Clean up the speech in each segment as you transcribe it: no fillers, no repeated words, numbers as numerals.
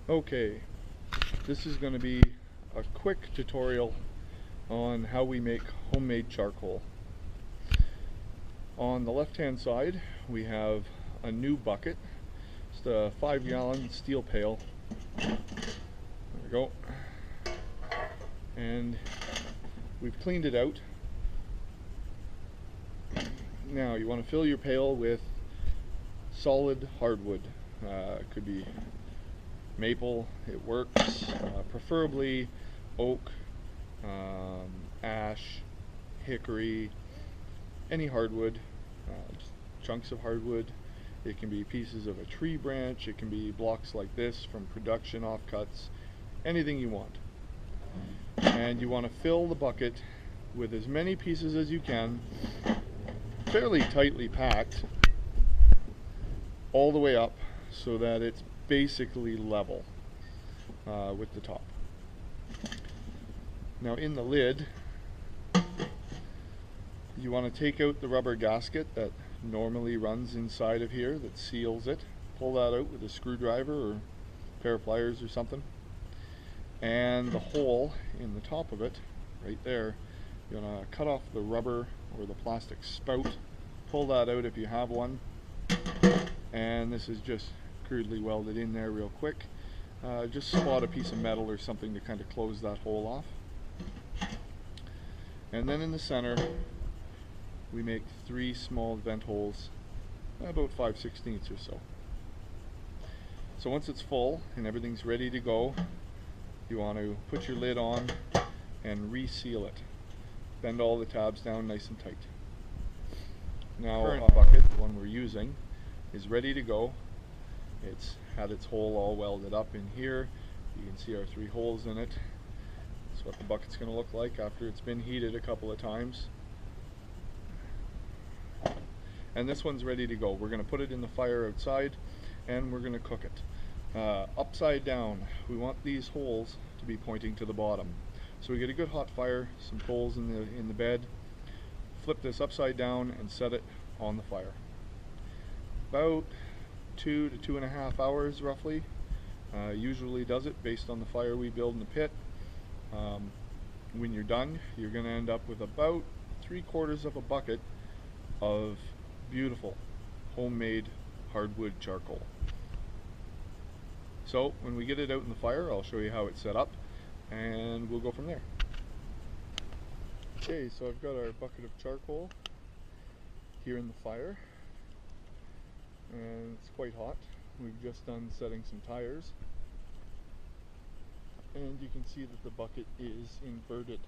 Okay, this is going to be a quick tutorial on how we make homemade charcoal. On the left hand side we have a new bucket. It's a 5-gallon steel pail. There we go. And we've cleaned it out. Now you want to fill your pail with solid hardwood. It could be maple, it works, preferably oak, ash, hickory, any hardwood, just chunks of hardwood. It can be pieces of a tree branch, it can be blocks like this from production offcuts, anything you want. And you want to fill the bucket with as many pieces as you can, fairly tightly packed, all the way up so that it's basically level with the top. Now in the lid, you want to take out the rubber gasket that normally runs inside of here that seals it. Pull that out with a screwdriver or a pair of pliers or something. And the hole in the top of it, right there, you're going to cut off the rubber or the plastic spout. Pull that out if you have one. And this is just crudely welded in there real quick. Just spot a piece of metal or something to kind of close that hole off. And then in the center we make 3 small vent holes, about 5/16 or so. So once it's full and everything's ready to go, you want to put your lid on and reseal it. Bend all the tabs down nice and tight. Now our bucket, the one we're using, is ready to go. It's had its hole all welded up in here. You can see our 3 holes in it. That's what the bucket's going to look like after it's been heated a couple of times. And this one's ready to go. We're going to put it in the fire outside and we're going to cook it. Upside down, we want these holes to be pointing to the bottom. So we get a good hot fire, some coals in the bed, flip this upside down and set it on the fire. About 2 to 2.5 hours roughly. Usually does it based on the fire we build in the pit. When you're done, you're going to end up with about 3/4 of a bucket of beautiful homemade hardwood charcoal. So when we get it out in the fire, I'll show you how it's set up and we'll go from there. Okay, so I've got our bucket of charcoal here in the fire and it's quite hot. We've just done setting some tires and you can see that the bucket is inverted.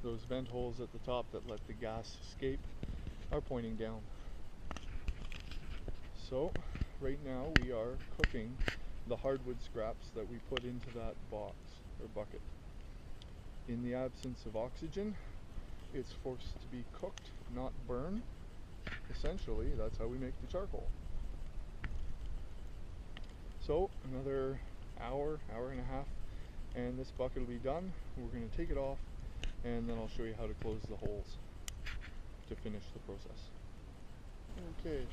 Those vent holes at the top that let the gas escape are pointing down. So right now we are cooking the hardwood scraps that we put into that box or bucket. In the absence of oxygen, it's forced to be cooked, not burn. Essentially, that's how we make the charcoal. So another hour, hour and a half, and this bucket will be done. We're going to take it off and then I'll show you how to close the holes to finish the process. Okay,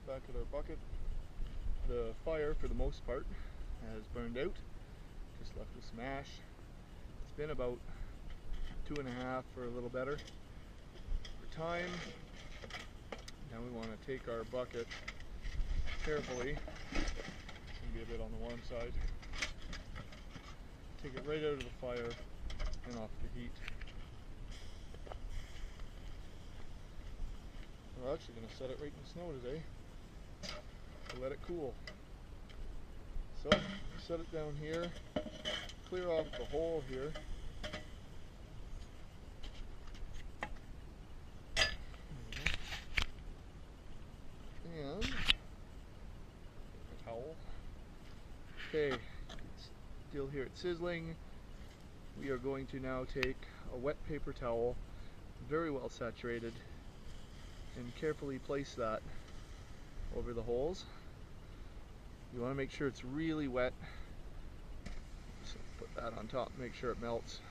back at our bucket. The fire, for the most part, has burned out. Just left with some ash. It's been about 2.5 or a little better for time. Now we want to take our bucket carefully. It's going to be a bit on the warm side. Take it right out of the fire and off the heat. We're actually going to set it right in the snow today to let it cool. So set it down here, clear off the hole here. And a towel. Okay, still here it's sizzling. We are going to now take a wet paper towel, very well saturated, and carefully place that over the holes. You want to make sure it's really wet. So put that on top, make sure it melts.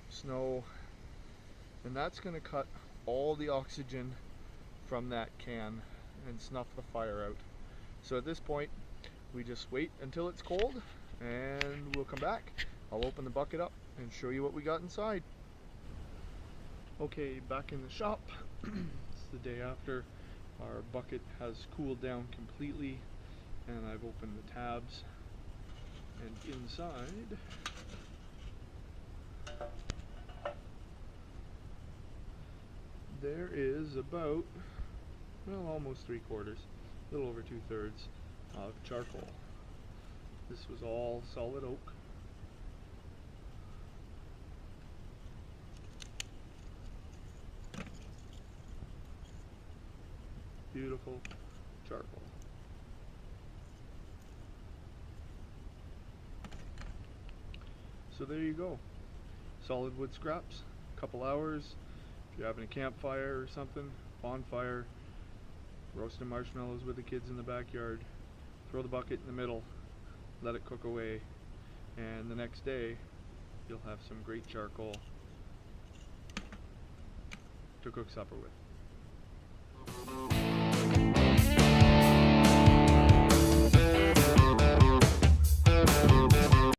Snow. And that's going to cut all the oxygen from that can and snuff the fire out. So at this point, we just wait until it's cold and we'll come back. I'll open the bucket up and show you what we got inside. Okay, back in the shop. It's the day after. Our bucket has cooled down completely and I've opened the tabs, and inside there is about, well, almost 3/4, a little over 2/3 of charcoal. This was all solid oak. Beautiful charcoal. So there you go. Solid wood scraps, couple hours. If you're having a campfire or something, bonfire, roasting marshmallows with the kids in the backyard, throw the bucket in the middle, let it cook away, and the next day you'll have some great charcoal to cook supper with.